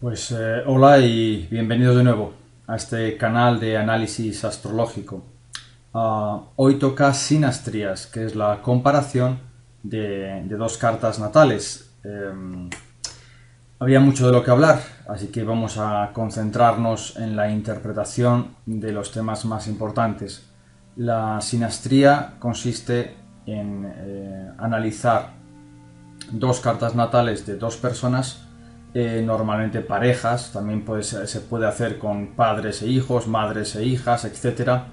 Pues hola y bienvenidos de nuevo a este canal de análisis astrológico. Hoy toca sinastrías, que es la comparación de dos cartas natales. Habría mucho de lo que hablar, así que vamos a concentrarnos en la interpretación de los temas más importantes. La sinastría consiste en analizar dos cartas natales de dos personas, normalmente parejas, también se puede hacer con padres e hijos, madres e hijas, etc.,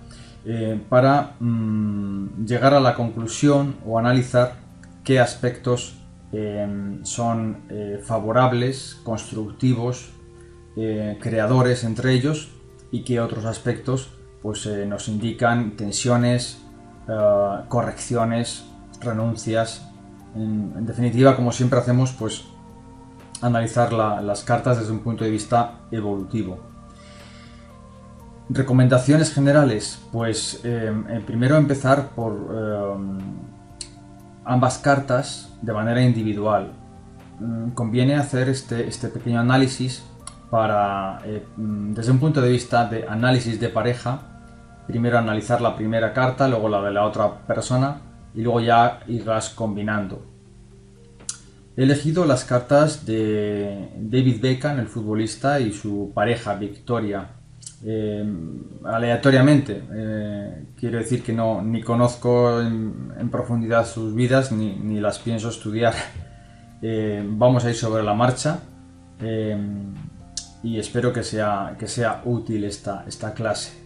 para llegar a la conclusión o analizar qué aspectos son favorables, constructivos, creadores entre ellos, y qué otros aspectos pues, nos indican tensiones, correcciones, renuncias. En definitiva, como siempre hacemos, pues analizar las cartas desde un punto de vista evolutivo. Recomendaciones generales, pues primero empezar por ambas cartas de manera individual. Conviene hacer este pequeño análisis para, desde un punto de vista de análisis de pareja, primero analizar la primera carta, luego la de la otra persona y luego ya irlas combinando. He elegido las cartas de David Beckham, el futbolista, y su pareja Victoria, aleatoriamente. Quiero decir que ni conozco en profundidad sus vidas ni las pienso estudiar. Vamos a ir sobre la marcha y espero que sea útil esta clase.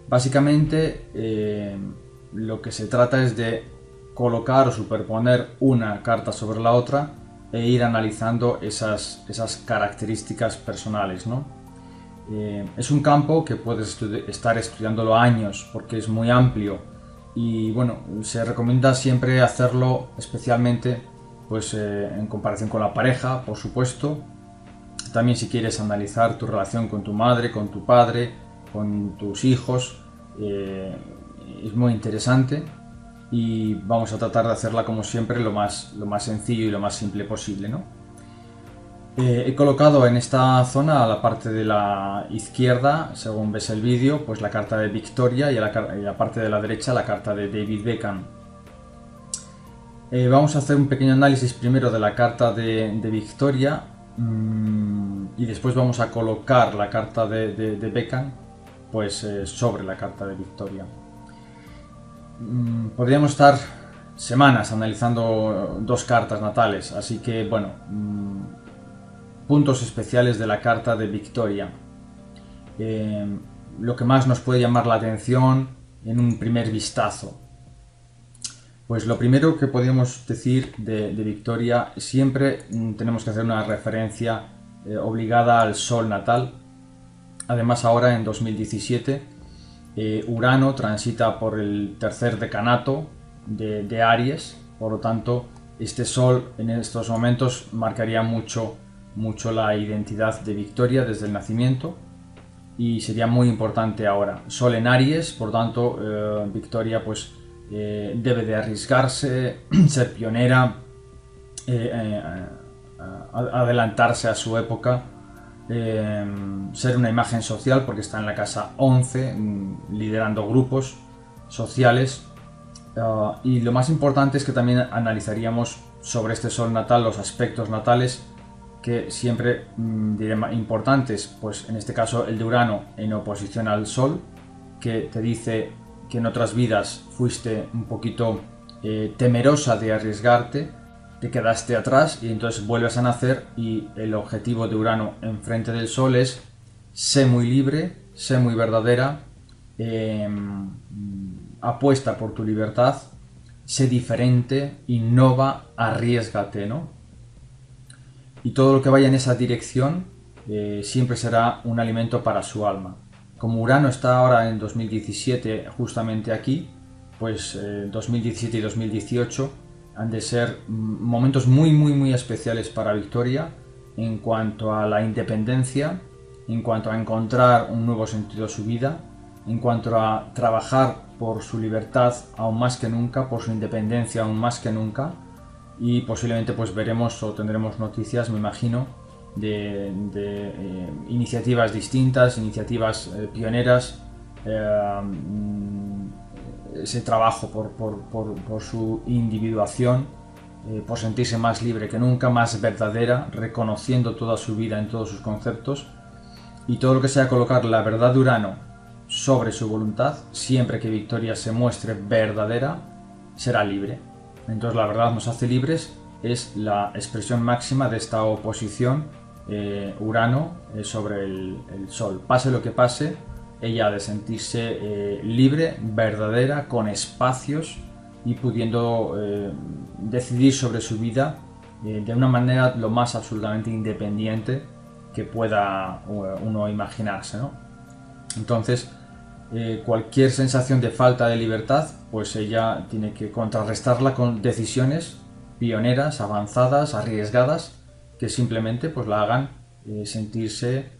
Básicamente lo que se trata es de colocar o superponer una carta sobre la otra e ir analizando esas características personales, ¿no? Es un campo que puedes estar estudiándolo años porque es muy amplio y bueno, se recomienda siempre hacerlo especialmente pues, en comparación con la pareja, por supuesto. También si quieres analizar tu relación con tu madre, con tu padre, con tus hijos, es muy interesante. Y vamos a tratar de hacerla como siempre lo más sencillo y lo más simple posible, ¿no? He colocado en esta zona, a la parte de la izquierda, según ves el vídeo, pues la carta de Victoria y a la parte de la derecha la carta de David Beckham. Vamos a hacer un pequeño análisis primero de la carta de Victoria y después vamos a colocar la carta de Beckham pues, sobre la carta de Victoria. Podríamos estar semanas analizando dos cartas natales, así que bueno, puntos especiales de la carta de Victoria. Lo que más nos puede llamar la atención en un primer vistazo. Pues lo primero que podríamos decir de Victoria, siempre tenemos que hacer una referencia obligada al Sol natal. Además ahora en 2017 Urano transita por el tercer decanato de Aries, por lo tanto este Sol en estos momentos marcaría mucho la identidad de Victoria desde el nacimiento y sería muy importante ahora. Sol en Aries, por tanto Victoria pues debe de arriesgarse, ser pionera, adelantarse a su época. Ser una imagen social porque está en la casa 11 liderando grupos sociales y lo más importante es que también analizaríamos sobre este Sol natal los aspectos natales que siempre diré importantes, pues en este caso el de Urano en oposición al Sol, que te dice que en otras vidas fuiste un poquito temerosa de arriesgarte te quedaste atrás y entonces vuelves a nacer, y el objetivo de Urano enfrente del Sol es: sé muy libre, sé muy verdadera, apuesta por tu libertad, sé diferente, innova, arriésgate, ¿no? Y todo lo que vaya en esa dirección siempre será un alimento para su alma. Como Urano está ahora en 2017 justamente aquí, pues 2017 y 2018 han de ser momentos muy especiales para Victoria en cuanto a la independencia, en cuanto a encontrar un nuevo sentido a su vida, en cuanto a trabajar por su libertad aún más que nunca, por su independencia aún más que nunca. Y posiblemente pues veremos o tendremos noticias, me imagino, de iniciativas distintas, iniciativas pioneras, ese trabajo por su individuación, por sentirse más libre que nunca, más verdadera, reconociendo toda su vida en todos sus conceptos, y todo lo que sea colocar la verdad de Urano sobre su voluntad, siempre que Victoria se muestre verdadera, será libre. Entonces la verdad nos hace libres es la expresión máxima de esta oposición Urano sobre el Sol. Pase lo que pase, ella ha de sentirse libre, verdadera, con espacios y pudiendo decidir sobre su vida de una manera lo más absolutamente independiente que pueda uno imaginarse, ¿no? Entonces, cualquier sensación de falta de libertad, pues ella tiene que contrarrestarla con decisiones pioneras, avanzadas, arriesgadas, que simplemente pues la hagan sentirse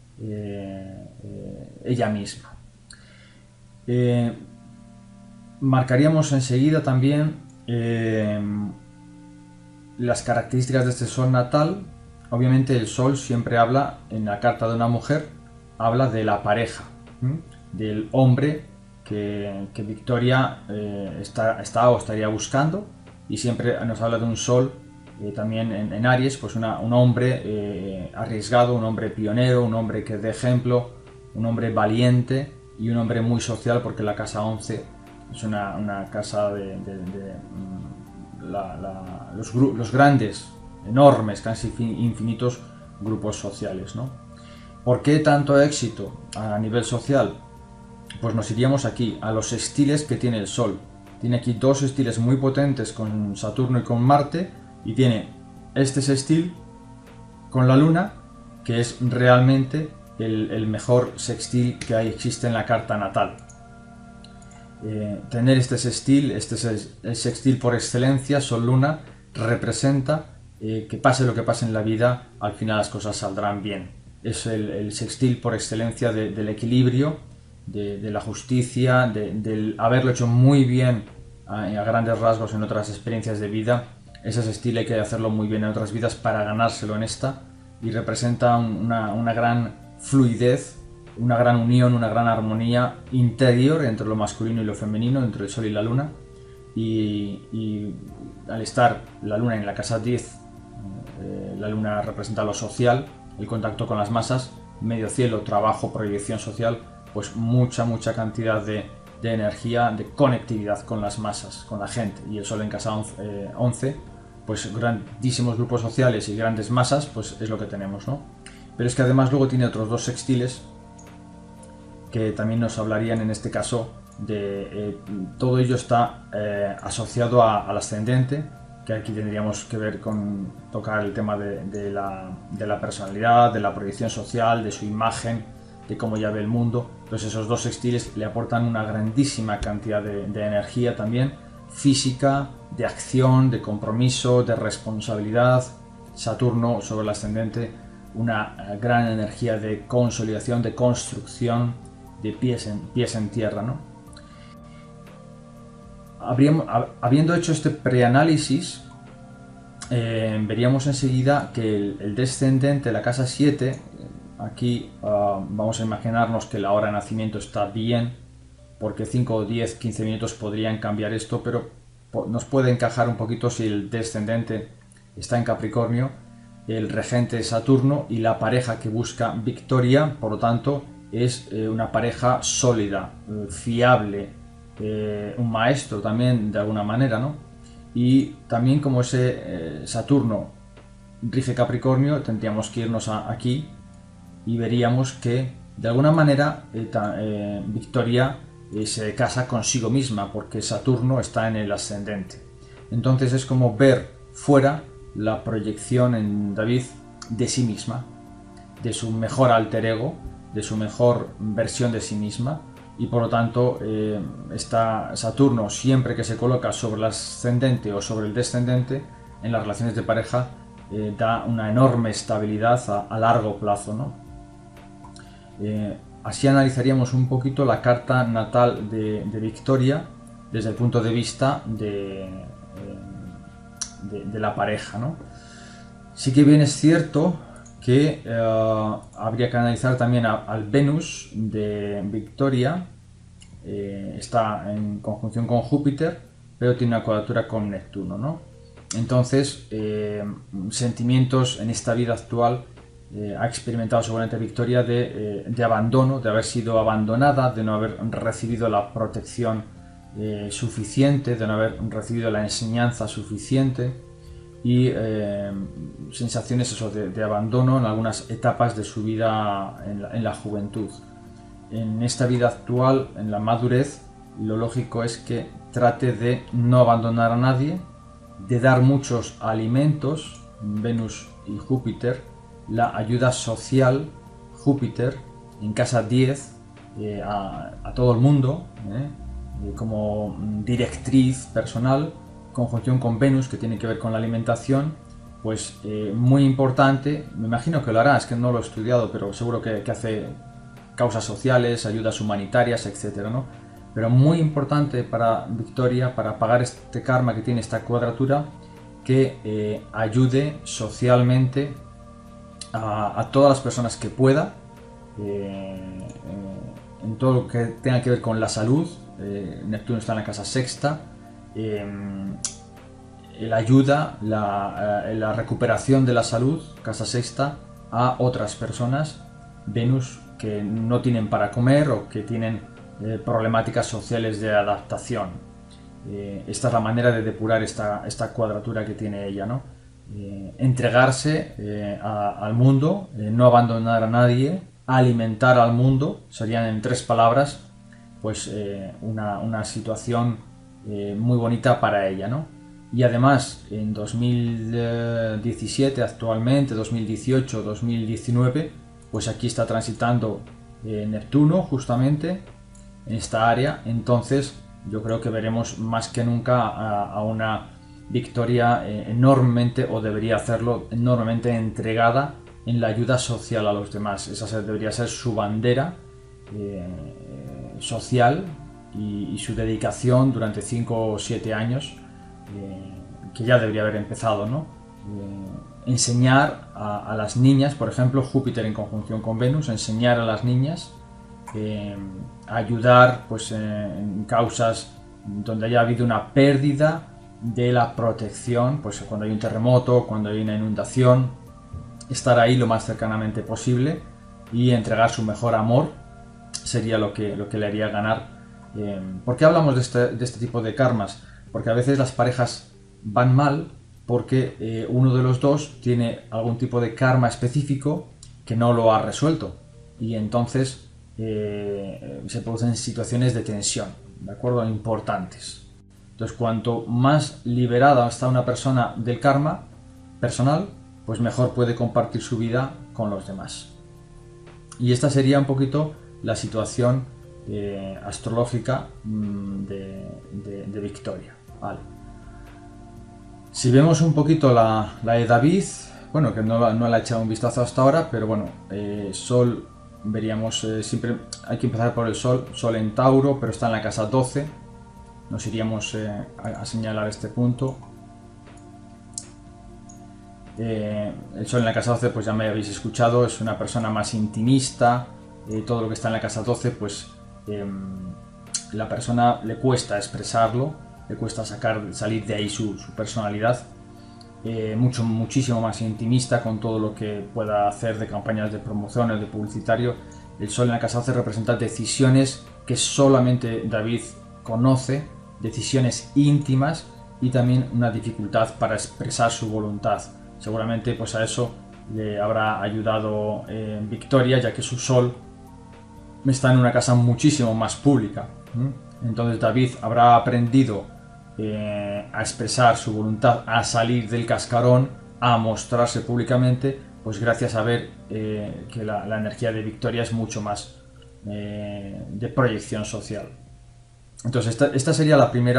ella misma. Marcaríamos enseguida también las características de este sol natal. Obviamente el sol siempre habla, en la carta de una mujer, habla de la pareja, del hombre que Victoria está o estaría buscando, y siempre nos habla de un sol también en Aries, pues un hombre arriesgado, un hombre pionero, un hombre que dé ejemplo, un hombre valiente y un hombre muy social, porque la casa 11 es una casa de los grandes, enormes, casi infinitos grupos sociales, ¿no? ¿Por qué tanto éxito a nivel social? Pues nos iríamos aquí a los sextiles que tiene el Sol. Tiene aquí dos sextiles muy potentes con Saturno y con Marte, y tiene este sextil con la Luna, que es realmente el mejor sextil que existe en la carta natal. Tener este sextil, este es el sextil por excelencia, Sol-Luna, representa que pase lo que pase en la vida, al final las cosas saldrán bien. Es el sextil por excelencia del equilibrio, de la justicia, del haberlo hecho muy bien a grandes rasgos en otras experiencias de vida. Ese sextil hay que hacerlo muy bien en otras vidas para ganárselo en esta, y representa una gran fluidez, una gran unión, una gran armonía interior entre lo masculino y lo femenino, entre el Sol y la Luna. Y al estar la Luna en la casa 10, la Luna representa lo social, el contacto con las masas, medio cielo, trabajo, proyección social, pues mucha cantidad de energía, de conectividad con las masas, con la gente. Y el Sol en casa 11, pues grandísimos grupos sociales y grandes masas, pues es lo que tenemos, ¿no? Pero es que además luego tiene otros dos sextiles que también nos hablarían en este caso de todo ello está asociado al ascendente, que aquí tendríamos que ver con tocar el tema de la personalidad, de la proyección social, de su imagen, de cómo ya ve el mundo. Entonces esos dos sextiles le aportan una grandísima cantidad de energía también, física, de acción, de compromiso, de responsabilidad. Saturno sobre el ascendente, una gran energía de consolidación, de construcción, de pies en tierra, ¿no? Habiendo hecho este preanálisis, veríamos enseguida que el descendente, la casa 7, aquí vamos a imaginarnos que la hora de nacimiento está bien, porque 5, 10, 15 minutos podrían cambiar esto, pero nos puede encajar un poquito si el descendente está en Capricornio, el regente es Saturno, y la pareja que busca Victoria, por lo tanto, es una pareja sólida, fiable, un maestro también de alguna manera, ¿no? y también como ese Saturno rige Capricornio, tendríamos que irnos aquí y veríamos que de alguna manera Victoria se casa consigo misma porque Saturno está en el ascendente. Entonces es como ver fuera la proyección en David de sí misma, de su mejor alter ego, de su mejor versión de sí misma, y por lo tanto Saturno, siempre que se coloca sobre el ascendente o sobre el descendente en las relaciones de pareja, da una enorme estabilidad a largo plazo, ¿no? Así analizaríamos un poquito la carta natal de Victoria desde el punto de vista de la pareja, ¿no? Sí que bien es cierto que habría que analizar también al Venus de Victoria. Está en conjunción con Júpiter, pero tiene una cuadratura con Neptuno, ¿no? Entonces, sentimientos en esta vida actual ha experimentado seguramente Victoria de abandono, de haber sido abandonada, de no haber recibido la protección suficiente, de no haber recibido la enseñanza suficiente, y sensaciones de abandono en algunas etapas de su vida en la juventud. En esta vida actual, en la madurez, lo lógico es que trate de no abandonar a nadie, de dar muchos alimentos, Venus y Júpiter, la ayuda social, Júpiter, en casa 10, a todo el mundo, como directriz personal, conjunción con Venus, que tiene que ver con la alimentación, pues muy importante. Me imagino que lo hará, es que no lo he estudiado, pero seguro que hace causas sociales, ayudas humanitarias, etcétera, ¿no? Pero muy importante para Victoria, para pagar este karma que tiene esta cuadratura, que ayude socialmente a todas las personas que pueda, en todo lo que tenga que ver con la salud. Neptuno está en la casa sexta. La ayuda, la recuperación de la salud, casa sexta, a otras personas. Venus que no tienen para comer o que tienen problemáticas sociales de adaptación. Esta es la manera de depurar esta cuadratura que tiene ella, ¿no? Entregarse al mundo, no abandonar a nadie, alimentar al mundo, serían en 3 palabras, pues una situación muy bonita para ella, ¿no? Y además en 2017, actualmente, 2018, 2019, pues aquí está transitando Neptuno justamente en esta área. Entonces yo creo que veremos más que nunca a una Victoria enormemente, o debería hacerlo, enormemente entregada en la ayuda social a los demás. Esa debería ser su bandera social y su dedicación durante 5 o 7 años, que ya debería haber empezado, ¿no? Enseñar a las niñas, por ejemplo, Júpiter en conjunción con Venus, enseñar a las niñas, ayudar pues, en causas donde haya habido una pérdida de la protección, pues cuando hay un terremoto, cuando hay una inundación, estar ahí lo más cercanamente posible y entregar su mejor amor sería lo que le haría ganar. ¿Por qué hablamos de este tipo de karmas? Porque a veces las parejas van mal porque uno de los dos tiene algún tipo de karma específico que no lo ha resuelto, y entonces se producen situaciones de tensión, ¿de acuerdo? Importantes. Entonces, cuanto más liberada está una persona del karma personal, pues mejor puede compartir su vida con los demás. Y esta sería un poquito la situación astrológica de Victoria. Vale. Si vemos un poquito la de David, bueno, que no le he echado un vistazo hasta ahora, pero bueno, Sol, veríamos, siempre hay que empezar por el Sol en Tauro, pero está en la casa 12, nos iríamos a señalar este punto. El Sol en la casa 12, pues ya me habéis escuchado, es una persona más intimista, todo lo que está en la casa 12, pues la persona le cuesta expresarlo, le cuesta salir de ahí su personalidad, muchísimo más intimista con todo lo que pueda hacer de campañas de promoción o de publicitario. El Sol en la casa 12 representa decisiones que solamente David conoce, decisiones íntimas y también una dificultad para expresar su voluntad. Seguramente pues a eso le habrá ayudado Victoria, ya que su Sol está en una casa muchísimo más pública. Entonces David habrá aprendido a expresar su voluntad, a salir del cascarón, a mostrarse públicamente, pues gracias a ver que la energía de Victoria es mucho más de proyección social. Entonces esta sería el primer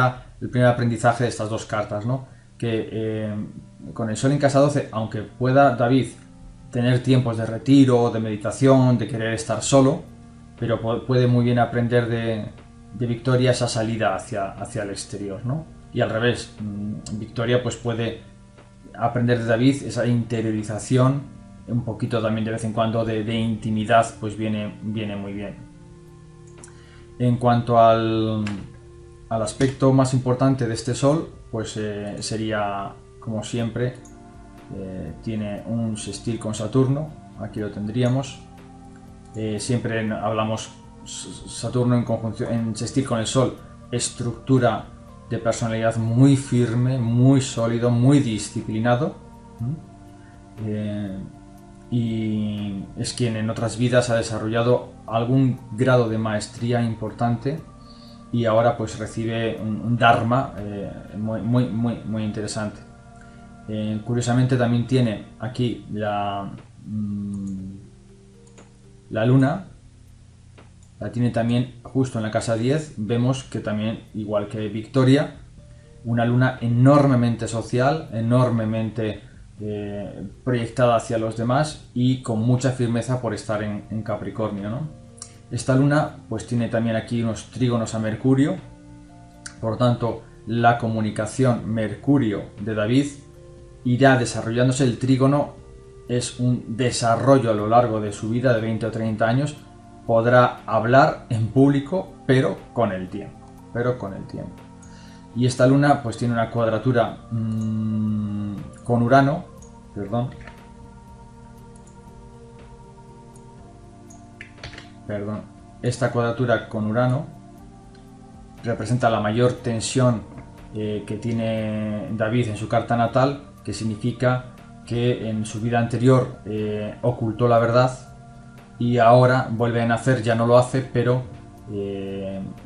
aprendizaje de estas dos cartas, ¿no? Que con el Sol en casa 12, aunque pueda David tener tiempos de retiro, de meditación, de querer estar solo, pero puede muy bien aprender de Victoria esa salida hacia el exterior, ¿no? Y al revés, Victoria pues puede aprender de David esa interiorización, un poquito también de vez en cuando de intimidad, pues viene muy bien. En cuanto al aspecto más importante de este Sol, pues sería, como siempre, tiene un sextil con Saturno, aquí lo tendríamos. Siempre hablamos Saturno en conjunción, en sextil con el Sol, estructura de personalidad muy firme, muy sólido, muy disciplinado, y es quien en otras vidas ha desarrollado algún grado de maestría importante y ahora pues recibe un dharma muy interesante. Curiosamente también tiene aquí la luna, la tiene también justo en la casa 10. Vemos que también, igual que Victoria, una luna enormemente social, enormemente proyectada hacia los demás y con mucha firmeza por estar en Capricornio, ¿no? Esta luna pues tiene también aquí unos trígonos a Mercurio, por lo tanto la comunicación Mercurio de David irá desarrollándose. El trígono es un desarrollo a lo largo de su vida de 20 o 30 años. Podrá hablar en público, pero con el tiempo. Y esta luna pues tiene una cuadratura con Urano, esta cuadratura con Urano representa la mayor tensión que tiene David en su carta natal, que significa que en su vida anterior ocultó la verdad y ahora vuelve a nacer, ya no lo hace, pero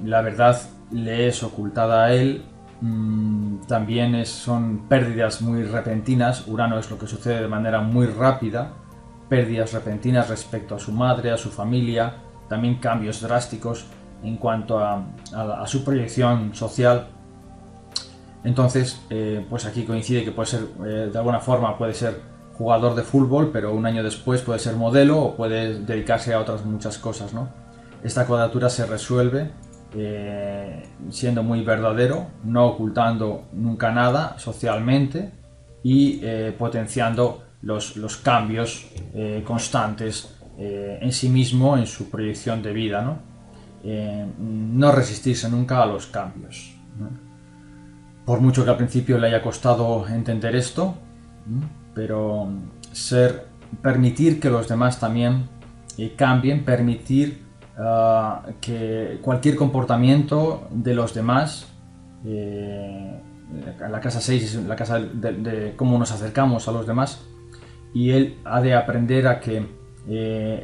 la verdad le es ocultada a él. También son pérdidas muy repentinas. Urano es lo que sucede de manera muy rápida, pérdidas repentinas respecto a su madre, a su familia, también cambios drásticos en cuanto a su proyección social. Entonces pues aquí coincide que puede ser, de alguna forma puede ser jugador de fútbol, pero un año después puede ser modelo o puede dedicarse a otras muchas cosas, ¿no? Esta cuadratura se resuelve siendo muy verdadero, no ocultando nunca nada socialmente y potenciando los cambios constantes en sí mismo, en su proyección de vida, ¿no? No resistirse nunca a los cambios, ¿no? Por mucho que al principio le haya costado entender esto, pero permitir que los demás también cambien, permitir que cualquier comportamiento de los demás, la casa 6 es la casa de cómo nos acercamos a los demás, y él ha de aprender a que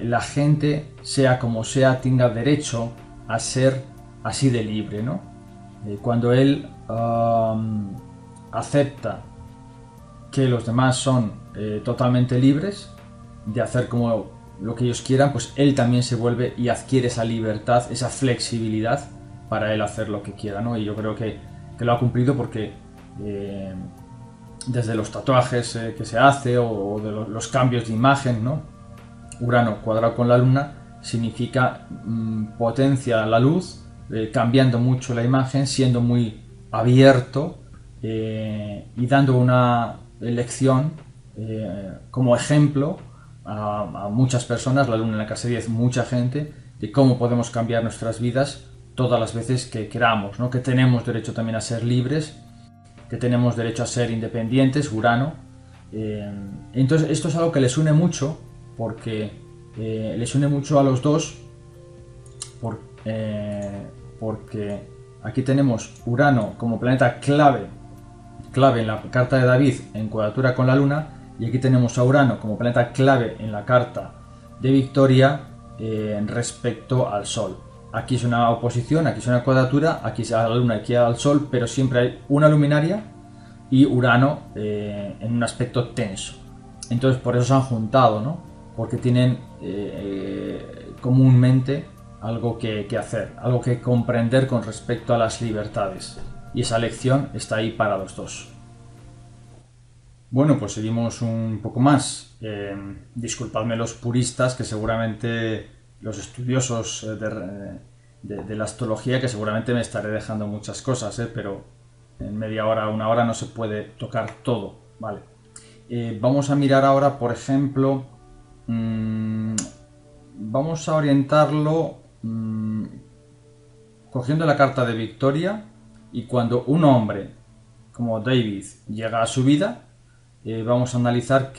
la gente, sea como sea, tenga derecho a ser así de libre, ¿no? Cuando él acepta que los demás son totalmente libres de hacer como lo que ellos quieran, pues él también se vuelve y adquiere esa libertad, esa flexibilidad para él hacer lo que quiera, ¿no? Y yo creo que lo ha cumplido porque desde los tatuajes que se hace o de los cambios de imagen, ¿no? Urano cuadrado con la luna significa potencia la luz, cambiando mucho la imagen, siendo muy abierto y dando una lección como ejemplo a muchas personas, la luna en la casa 10, mucha gente, de cómo podemos cambiar nuestras vidas todas las veces que queramos, ¿no? Que tenemos derecho también a ser libres, que tenemos derecho a ser independientes, Urano. Entonces esto es algo que les une mucho, porque les une mucho a los dos, porque aquí tenemos Urano como planeta clave clave en la carta de David en cuadratura con la Luna, y aquí tenemos a Urano como planeta clave en la carta de Victoria respecto al Sol. Aquí es una oposición, aquí es una cuadratura, aquí es a la Luna, aquí al Sol, pero siempre hay una luminaria y Urano en un aspecto tenso. Entonces por eso se han juntado, ¿no? Porque tienen comúnmente algo que hacer, algo que comprender con respecto a las libertades. Y esa lección está ahí para los dos. Bueno, pues seguimos un poco más. Disculpadme los puristas, que seguramente los estudiosos de la astrología, que seguramente me estaré dejando muchas cosas, pero en media hora, una hora no se puede tocar todo, ¿vale? Vamos a mirar ahora, por ejemplo, vamos a orientarlo cogiendo la carta de Victoria, y cuando un hombre como David llega a su vida, vamos a analizar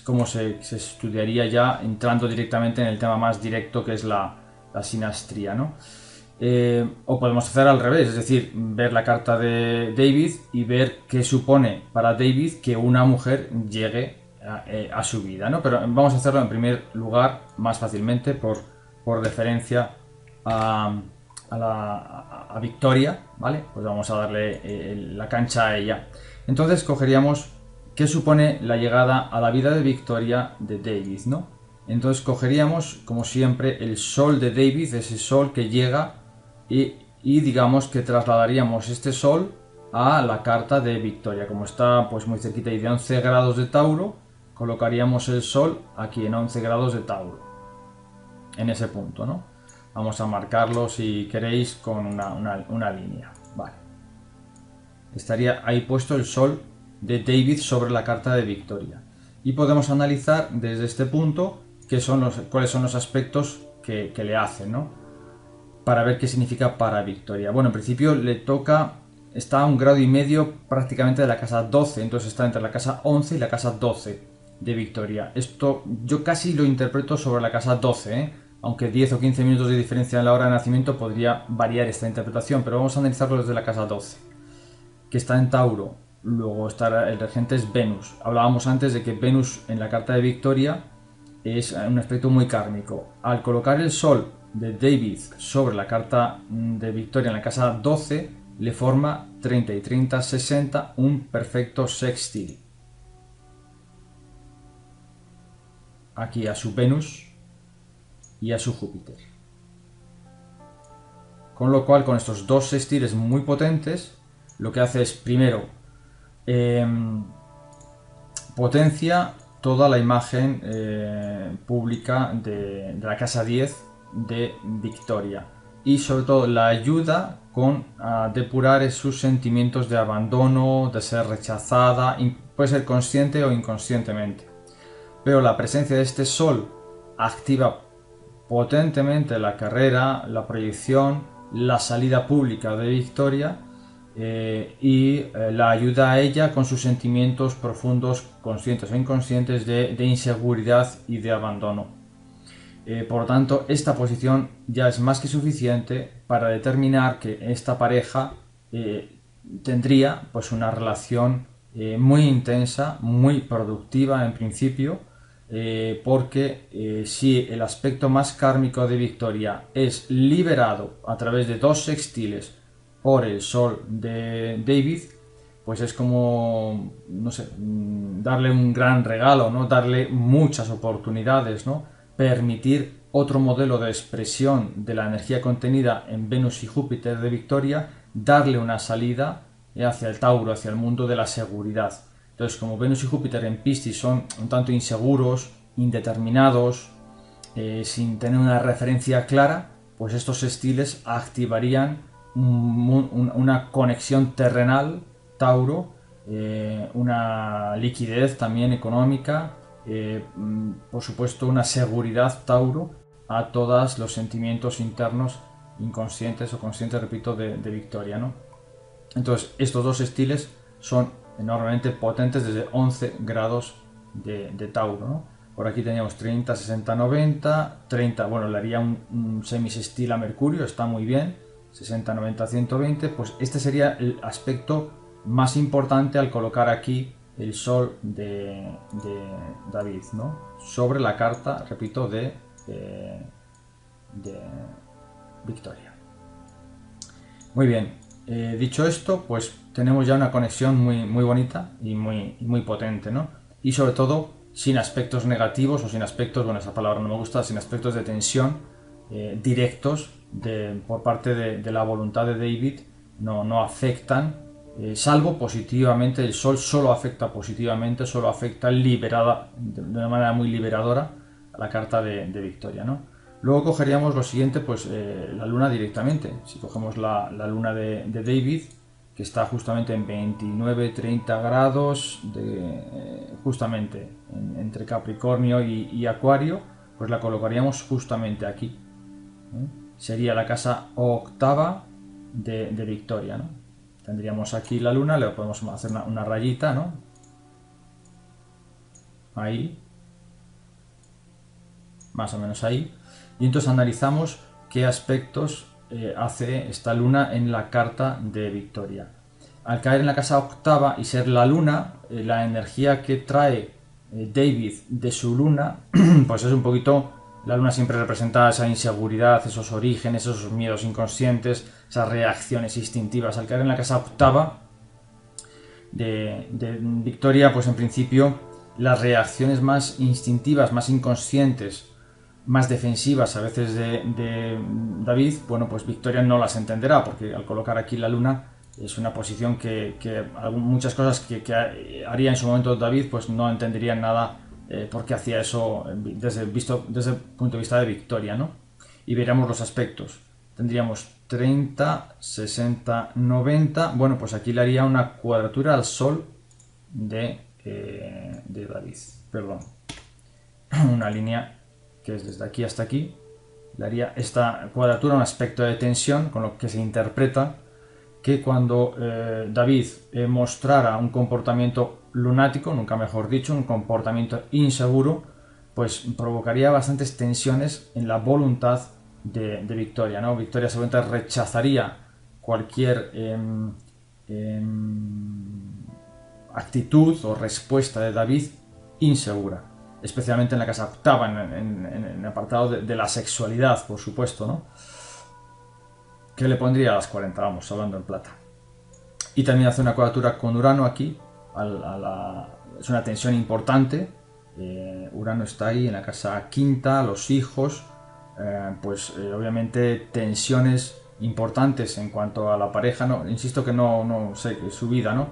cómo se estudiaría ya entrando directamente en el tema más directo, que es la sinastría, ¿no? O podemos hacer al revés, es decir, ver la carta de David y ver qué supone para David que una mujer llegue a su vida, ¿no? Pero vamos a hacerlo en primer lugar más fácilmente por referencia a Victoria, ¿vale? Pues vamos a darle la cancha a ella. Entonces cogeríamos qué supone la llegada a la vida de Victoria de David, ¿no? Entonces cogeríamos, como siempre, el sol de David, ese sol que llega, y digamos que trasladaríamos este sol a la carta de Victoria. Como está pues muy cerquita y de 11 grados de Tauro, colocaríamos el sol aquí en 11 grados de Tauro, en ese punto, ¿no? Vamos a marcarlo, si queréis, con una línea. Vale. Estaría ahí puesto el sol de David sobre la carta de Victoria. Y podemos analizar desde este punto cuáles son los aspectos que le hacen, ¿no? Para ver qué significa para Victoria. Bueno, en principio le toca, está a 1,5 grados prácticamente de la casa 12, entonces está entre la casa 11 y la casa 12 de Victoria. Esto yo casi lo interpreto sobre la casa 12, aunque 10 o 15 minutos de diferencia en la hora de nacimiento podría variar esta interpretación, pero vamos a analizarlo desde la casa 12, que está en Tauro. Luego el regente es Venus. Hablábamos antes de que Venus en la carta de Victoria es un aspecto muy kármico. Al colocar el sol de David sobre la carta de Victoria en la casa 12, le forma 30 y 30, 60, un perfecto sextil. Aquí a su Venus y a su Júpiter. Con lo cual, con estos dos sextiles muy potentes, lo que hace es, primero, potencia toda la imagen pública de la casa 10 de Victoria, y sobre todo la ayuda a depurar sus sentimientos de abandono, de ser rechazada, puede ser consciente o inconscientemente. Pero la presencia de este sol activa potentemente la carrera, la proyección, la salida pública de Victoria, y la ayuda a ella con sus sentimientos profundos, conscientes o inconscientes, de inseguridad y de abandono. Por lo tanto, esta posición ya es más que suficiente para determinar que esta pareja tendría pues una relación muy intensa, muy productiva en principio, porque si el aspecto más kármico de Victoria es liberado a través de dos sextiles por el sol de David, pues es como, no sé, darle un gran regalo, ¿no? Darle muchas oportunidades, ¿no? Permitir otro modelo de expresión de la energía contenida en Venus y Júpiter de Victoria, darle una salida hacia el Tauro, hacia el mundo de la seguridad. Entonces, como Venus y Júpiter en Piscis son un tanto inseguros, indeterminados, sin tener una referencia clara, pues estos sextiles activarían una conexión terrenal, Tauro, una liquidez también económica, por supuesto una seguridad, Tauro, a todos los sentimientos internos inconscientes o conscientes, repito, de Victoria, ¿no? Entonces estos dos estiles son enormemente potentes desde 11 grados de Tauro, ¿no? Por aquí teníamos 30, 60, 90, 30, bueno, le haría un semisextil a Mercurio, está muy bien, 60, 90, 120, pues este sería el aspecto más importante al colocar aquí el sol de David, ¿no? Sobre la carta, repito, de Victoria. Muy bien, dicho esto, pues tenemos ya una conexión muy bonita y muy potente, ¿no? Y sobre todo sin aspectos negativos o sin aspectos, bueno, esa palabra no me gusta, sin aspectos de tensión directos por parte de la voluntad de David, no afectan, salvo positivamente. El sol solo afecta positivamente, solo afecta liberada, de una manera muy liberadora a la carta de Victoria, ¿no? Luego cogeríamos lo siguiente, pues la luna directamente. Si cogemos la luna de David, que está justamente en 29-30 grados, justamente entre Capricornio y Acuario, pues la colocaríamos justamente aquí. Sería la casa octava de Victoria, ¿no? Tendríamos aquí la luna, le podemos hacer una rayita, ¿no? Ahí. Más o menos ahí. Y entonces analizamos qué aspectos hace esta luna en la carta de Victoria. Al caer en la casa octava y ser la luna, la energía que trae David de su luna, pues es un poquito, la luna siempre representa esa inseguridad, esos orígenes, esos miedos inconscientes, esas reacciones instintivas. Al caer en la casa octava de Victoria, pues en principio las reacciones más instintivas, más inconscientes, más defensivas a veces de David, bueno, pues Victoria no las entenderá, porque al colocar aquí la luna es una posición que muchas cosas que haría en su momento David, pues no entenderían nada porque hacía eso desde el punto de vista de Victoria, ¿no? Y veríamos los aspectos. Tendríamos 30, 60, 90. Bueno, pues aquí le haría una cuadratura al sol de David. Perdón. Una línea que es desde aquí hasta aquí. Le haría esta cuadratura un aspecto de tensión, con lo que se interpreta que cuando David mostrara un comportamiento lunático, nunca mejor dicho, un comportamiento inseguro, pues provocaría bastantes tensiones en la voluntad de Victoria, ¿no? Victoria seguramente rechazaría cualquier actitud o respuesta de David insegura, especialmente en la casa octava, en el apartado de la sexualidad, por supuesto, ¿no? ¿Qué le pondría a las 40? Vamos, hablando en plata. Y también hace una cuadratura con Urano aquí, es una tensión importante. Urano está ahí en la casa quinta, los hijos, obviamente tensiones importantes en cuanto a la pareja, ¿no? Insisto que no sé, su vida, ¿no?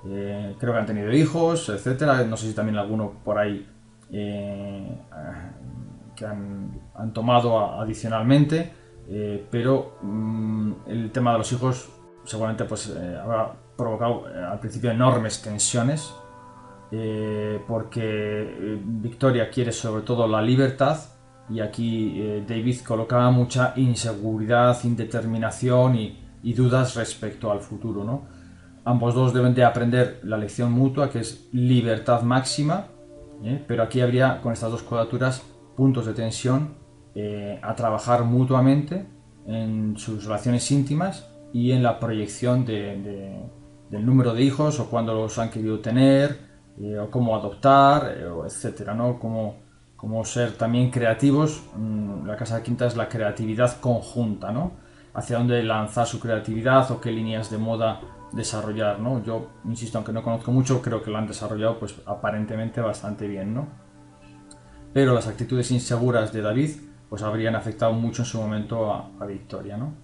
Creo que han tenido hijos, etcétera. No sé si también alguno por ahí que han tomado adicionalmente, pero el tema de los hijos seguramente pues habrá provocado al principio enormes tensiones, porque Victoria quiere sobre todo la libertad y aquí David colocaba mucha inseguridad, indeterminación y dudas respecto al futuro, ¿no? Ambos dos deben de aprender la lección mutua, que es libertad máxima, pero aquí habría con estas dos cuadraturas puntos de tensión a trabajar mutuamente en sus relaciones íntimas y en la proyección del número de hijos o cuándo los han querido tener, o cómo adoptar, etcétera, ¿no? Cómo ser también creativos. La casa quinta es la creatividad conjunta, ¿no? Hacia dónde lanzar su creatividad o qué líneas de moda desarrollar, ¿no? Yo insisto, aunque no conozco mucho, creo que lo han desarrollado pues aparentemente bastante bien, ¿no? Pero las actitudes inseguras de David pues habrían afectado mucho en su momento a Victoria, ¿no?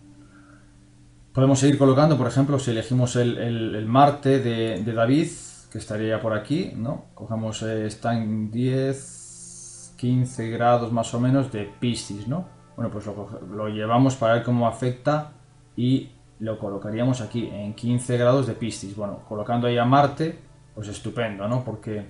Podemos seguir colocando, por ejemplo, si elegimos el Marte de David, que estaría por aquí, ¿no? Cogemos, está en 10, 15 grados más o menos de Piscis, ¿no? Bueno, pues lo llevamos para ver cómo afecta y lo colocaríamos aquí en 15 grados de Piscis. Bueno, colocando ahí a Marte, pues estupendo, ¿no? Porque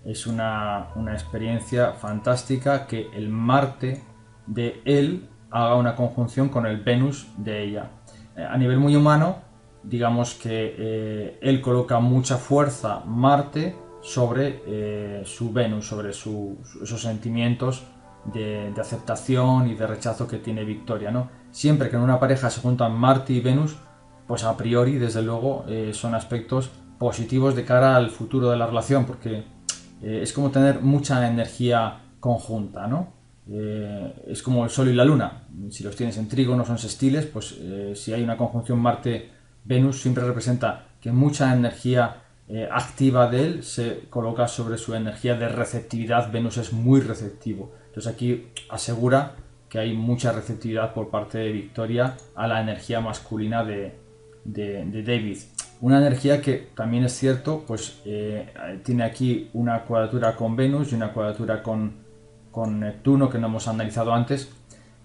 es una experiencia fantástica que el Marte de él haga una conjunción con el Venus de ella. A nivel muy humano, digamos que él coloca mucha fuerza Marte sobre su Venus, sobre esos sentimientos de aceptación y de rechazo que tiene Victoria, ¿no? Siempre que en una pareja se juntan Marte y Venus, pues a priori, desde luego, son aspectos positivos de cara al futuro de la relación, porque es como tener mucha energía conjunta, ¿no? Es como el Sol y la Luna. Si los tienes en trígono, son sextiles, pues si hay una conjunción Marte-Venus, siempre representa que mucha energía activa de él se coloca sobre su energía de receptividad. Venus es muy receptivo. Entonces aquí asegura que hay mucha receptividad por parte de Victoria a la energía masculina de David. Una energía que también es cierto, pues tiene aquí una cuadratura con Venus y una cuadratura con Neptuno, que no hemos analizado antes.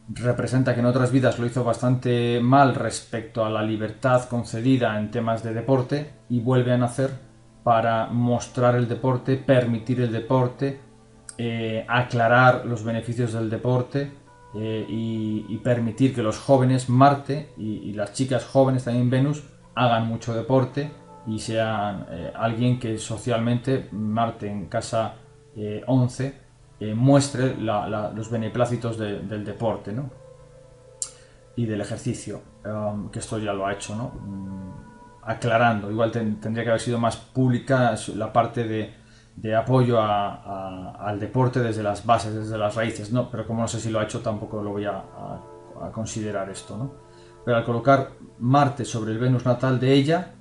Representa que en otras vidas lo hizo bastante mal respecto a la libertad concedida en temas de deporte y vuelve a nacer para mostrar el deporte, permitir el deporte, aclarar los beneficios del deporte, y permitir que los jóvenes, Marte, y las chicas jóvenes, también Venus, hagan mucho deporte y sean alguien que socialmente, Marte en casa 11, muestre los beneplácitos del deporte, ¿no? Y del ejercicio, que esto ya lo ha hecho, ¿no? Aclarando, igual tendría que haber sido más pública la parte de apoyo al deporte desde las bases, desde las raíces, ¿no? Pero como no sé si lo ha hecho, tampoco lo voy a considerar esto, ¿no? Pero al colocar Marte sobre el Venus natal de ella,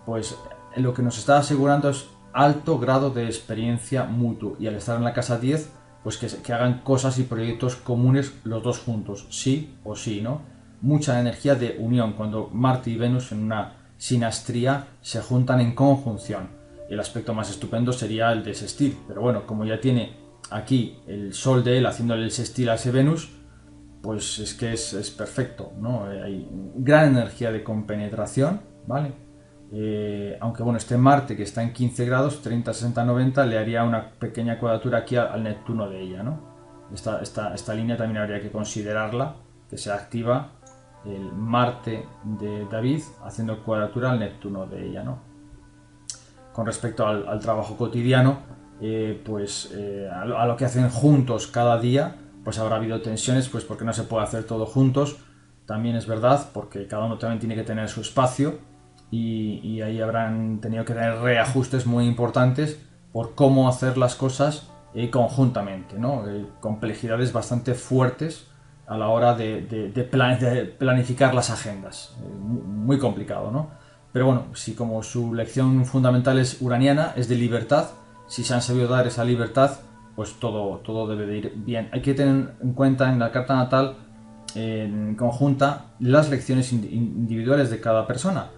pues lo que nos está asegurando es alto grado de experiencia mutuo, y al estar en la casa 10, pues que hagan cosas y proyectos comunes los dos juntos, sí o sí, ¿no? Mucha energía de unión cuando Marte y Venus en una sinastría se juntan en conjunción. El aspecto más estupendo sería el de sextil, pero bueno, como ya tiene aquí el Sol de él haciéndole el sextil a ese Venus, pues es que es perfecto, ¿no? Hay gran energía de compenetración, ¿vale? Aunque bueno, este Marte que está en 15 grados, 30, 60, 90, le haría una pequeña cuadratura aquí al Neptuno de ella, ¿no? Esta línea también habría que considerarla, que se activa el Marte de David haciendo cuadratura al Neptuno de ella, ¿no? Con respecto al trabajo cotidiano, a lo que hacen juntos cada día, pues habrá habido tensiones, pues porque no se puede hacer todo juntos, también es verdad, porque cada uno también tiene que tener su espacio, y ahí habrán tenido que tener reajustes muy importantes por cómo hacer las cosas conjuntamente, ¿no? Complejidades bastante fuertes a la hora de planificar las agendas, muy complicado, ¿no? Pero bueno, si como su lección fundamental es uraniana, es de libertad, si se han sabido dar esa libertad, pues todo debe de ir bien. Hay que tener en cuenta en la carta natal en conjunta las lecciones individuales de cada persona,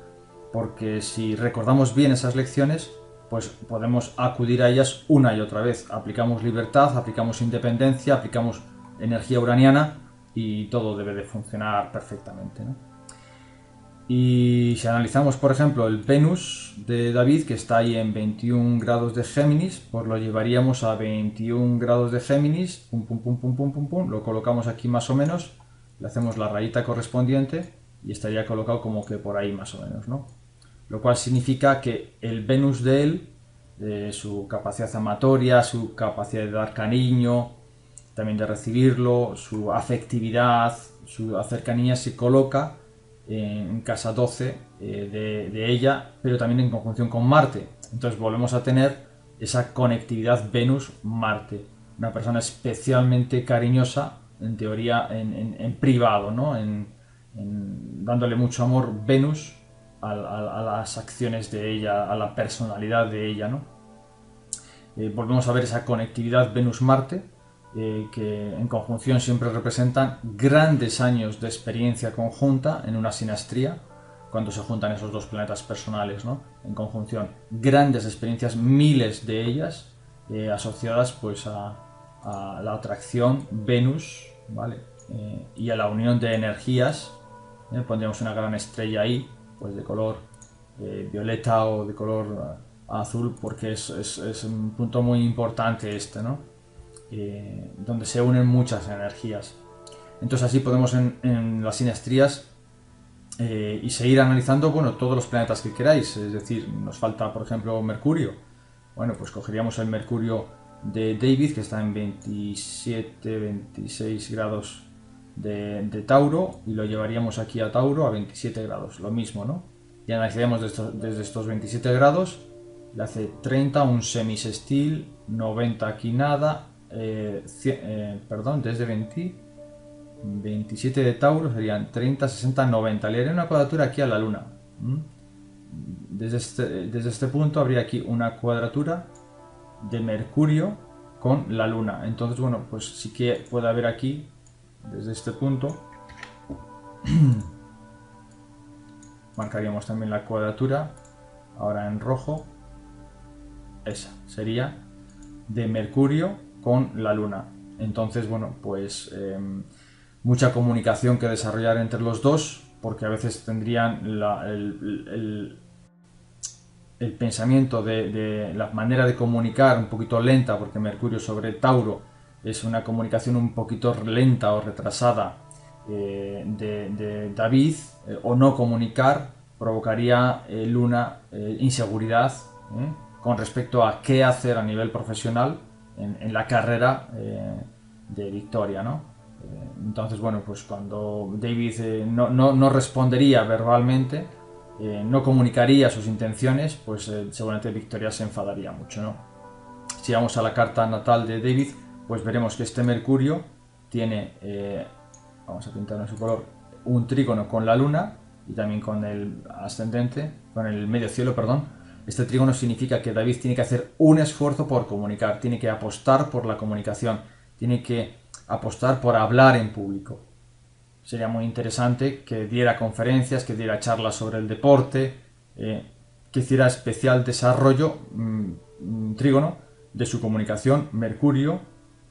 porque si recordamos bien esas lecciones, pues podemos acudir a ellas una y otra vez. Aplicamos libertad, aplicamos independencia, aplicamos energía uraniana y todo debe de funcionar perfectamente, ¿no? Y si analizamos, por ejemplo, el Venus de David, que está ahí en 21 grados de Géminis, pues lo llevaríamos a 21 grados de Géminis, pum, pum, pum, pum, pum, pum, pum, lo colocamos aquí más o menos, le hacemos la rayita correspondiente y estaría colocado como que por ahí más o menos, ¿no? Lo cual significa que el Venus de él, su capacidad amatoria, su capacidad de dar cariño, también de recibirlo, su afectividad, su cercanía, se coloca en casa 12 de ella, pero también en conjunción con Marte. Entonces volvemos a tener esa conectividad Venus-Marte. Una persona especialmente cariñosa, en teoría en privado, ¿no? Dándole mucho amor Venus a las acciones de ella, a la personalidad de ella, ¿no? Volvemos a ver esa conectividad Venus-Marte, que en conjunción siempre representan grandes años de experiencia conjunta en una sinastría, cuando se juntan esos dos planetas personales, ¿no? En conjunción, grandes experiencias, miles de ellas, asociadas pues a la atracción Venus, ¿vale? Y a la unión de energías. Pondríamos una gran estrella ahí, pues de color violeta o de color azul, porque es un punto muy importante este, ¿no? Donde se unen muchas energías. Entonces así podemos en las sinastrías y seguir analizando, bueno, todos los planetas que queráis. Es decir, nos falta por ejemplo Mercurio. Bueno, pues cogeríamos el Mercurio de David, que está en 27, 26 grados de Tauro y lo llevaríamos aquí a Tauro a 27 grados, lo mismo, ¿no? Y analizaríamos desde estos 27 grados, le hace 30, un semisestil, 90 aquí nada, perdón, desde 27 de Tauro serían 30, 60, 90. Le haré una cuadratura aquí a la Luna. Desde este punto habría aquí una cuadratura de Mercurio con la Luna. Entonces, bueno, pues sí que puede haber aquí, desde este punto, marcaríamos también la cuadratura, ahora en rojo, esa sería de Mercurio con la Luna. Entonces, bueno, pues mucha comunicación que desarrollar entre los dos, porque a veces tendrían el pensamiento de la manera de comunicar un poquito lenta, porque Mercurio sobre Tauro es una comunicación un poquito lenta o retrasada de David, o no comunicar provocaría Luna inseguridad con respecto a qué hacer a nivel profesional en la carrera de Victoria, ¿no? Entonces, bueno, pues cuando David no respondería verbalmente, no comunicaría sus intenciones, pues seguramente Victoria se enfadaría mucho, ¿no? Si vamos a la carta natal de David, pues veremos que este Mercurio tiene, vamos a pintar en su color, un trígono con la Luna y también con el ascendente, con el medio cielo, perdón. Este trígono significa que David tiene que hacer un esfuerzo por comunicar, tiene que apostar por la comunicación, tiene que apostar por hablar en público. Sería muy interesante que diera conferencias, que diera charlas sobre el deporte, que hiciera especial desarrollo, trígono, de su comunicación. Mercurio,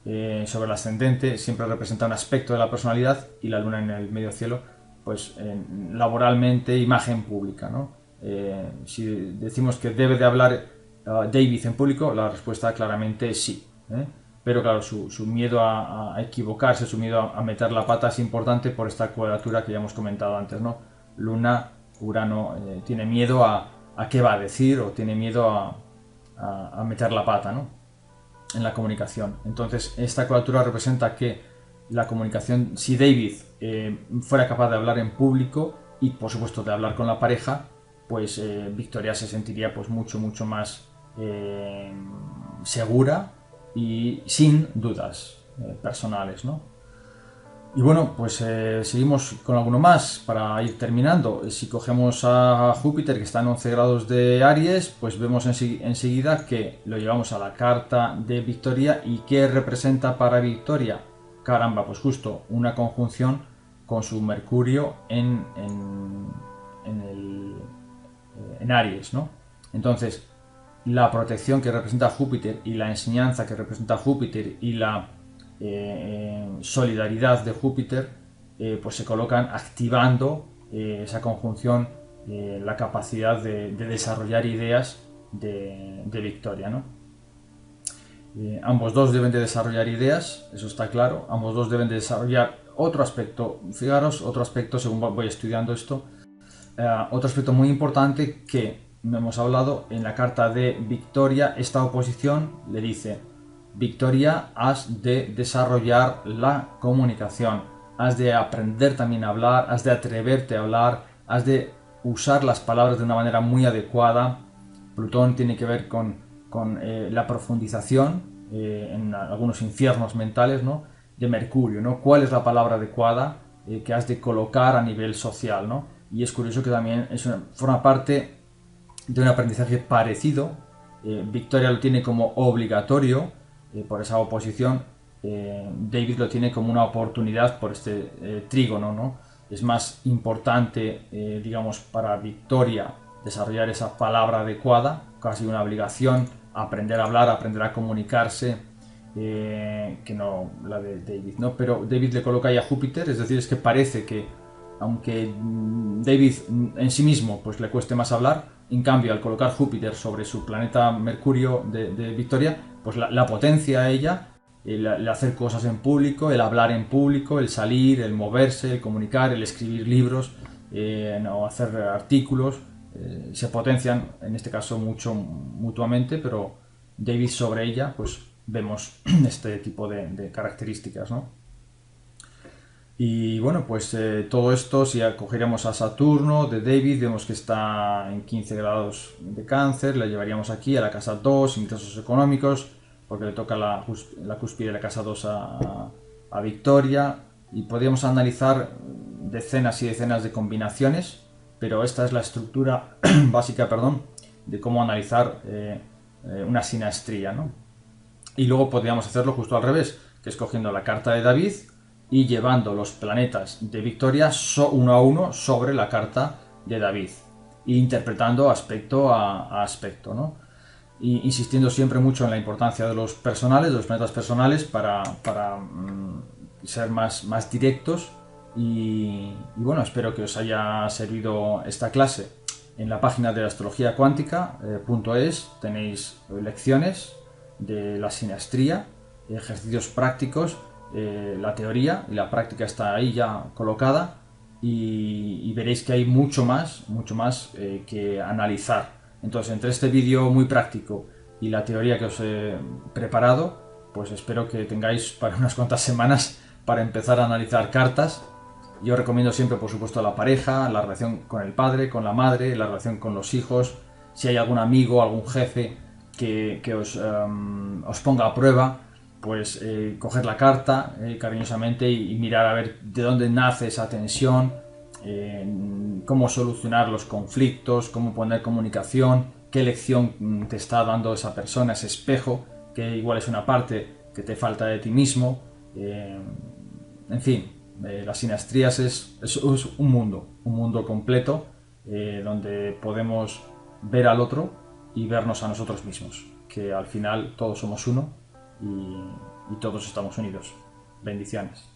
sobre el ascendente, siempre representa un aspecto de la personalidad, y la Luna en el medio cielo, pues laboralmente, imagen pública, ¿no? Si decimos que debe de hablar David en público, la respuesta claramente es sí. Pero claro, su miedo a equivocarse, su miedo a meter la pata es importante por esta cuadratura que ya hemos comentado antes, ¿no? Luna, Urano, tiene miedo a qué va a decir, o tiene miedo a meter la pata, ¿no? En la comunicación. Entonces, esta cuadratura representa que la comunicación, si David fuera capaz de hablar en público y por supuesto de hablar con la pareja, pues Victoria se sentiría pues mucho más segura y sin dudas personales, ¿no? Y bueno, pues seguimos con alguno más para ir terminando. Si cogemos a Júpiter, que está en 11 grados de Aries, pues vemos enseguida que lo llevamos a la carta de Victoria. ¿Y qué representa para Victoria? Caramba, pues justo una conjunción con su Mercurio en Aries, ¿no? Entonces, la protección que representa Júpiter y la enseñanza que representa Júpiter y la solidaridad de Júpiter, pues se colocan activando esa conjunción, la capacidad de desarrollar ideas de Victoria, ¿no? Ambos dos deben de desarrollar ideas, eso está claro. Ambos dos deben de desarrollar otro aspecto. Fijaros, otro aspecto, según voy estudiando esto, otro aspecto muy importante que no hemos hablado en la carta de Victoria. Esta oposición le dice: Victoria, has de desarrollar la comunicación, has de aprender también a hablar, has de atreverte a hablar, has de usar las palabras de una manera muy adecuada. Plutón tiene que ver con la profundización en algunos infiernos mentales, ¿no?, de Mercurio, ¿no? ¿Cuál es la palabra adecuada que has de colocar a nivel social, ¿no? Y es curioso que también forma parte de un aprendizaje parecido. Victoria lo tiene como obligatorio por esa oposición. David lo tiene como una oportunidad por este trígono, ¿no? Es más importante, digamos, para Victoria desarrollar esa palabra adecuada, casi una obligación, aprender a hablar, aprender a comunicarse, que no la de David, ¿no? Pero David le coloca ahí a Júpiter, es decir, es que parece que aunque David en sí mismo pues le cueste más hablar, en cambio al colocar Júpiter sobre su planeta Mercurio de Victoria, pues la potencia a ella, el hacer cosas en público, el hablar en público, el salir, el moverse, el comunicar, el escribir libros, no, hacer artículos, se potencian en este caso mucho mutuamente, pero David sobre ella pues vemos este tipo de características, ¿no? Y bueno, pues todo esto, si cogeríamos a Saturno de David, vemos que está en 15 grados de cáncer, le llevaríamos aquí a la casa 2, ingresos económicos, porque le toca la cúspide de la casa 2 a Victoria, y podríamos analizar decenas y decenas de combinaciones, pero esta es la estructura básica, perdón, de cómo analizar una sinastría, ¿no? Y luego podríamos hacerlo justo al revés, que es cogiendo la carta de David y llevando los planetas de Victoria uno a uno sobre la carta de David, e interpretando aspecto a aspecto, ¿no? Y insistiendo siempre mucho en la importancia de los personales, de los planetas personales, para ser más directos. Y bueno, espero que os haya servido esta clase. En la página de astrología cuántica.es tenéis lecciones de la sinastría, ejercicios prácticos, la teoría y la práctica está ahí ya colocada, y veréis que hay mucho más que analizar. Entonces, entre este vídeo muy práctico y la teoría que os he preparado, pues espero que tengáis para unas cuantas semanas para empezar a analizar cartas. Yo recomiendo siempre, por supuesto, la pareja, la relación con el padre, con la madre, la relación con los hijos, si hay algún amigo, algún jefe que os ponga a prueba, pues coger la carta cariñosamente y mirar a ver de dónde nace esa tensión, cómo solucionar los conflictos, cómo poner comunicación, qué lección te está dando esa persona, ese espejo, que igual es una parte que te falta de ti mismo. En fin, las sinastrías es un mundo completo donde podemos ver al otro y vernos a nosotros mismos, que al final todos somos uno y todos estamos unidos. Bendiciones.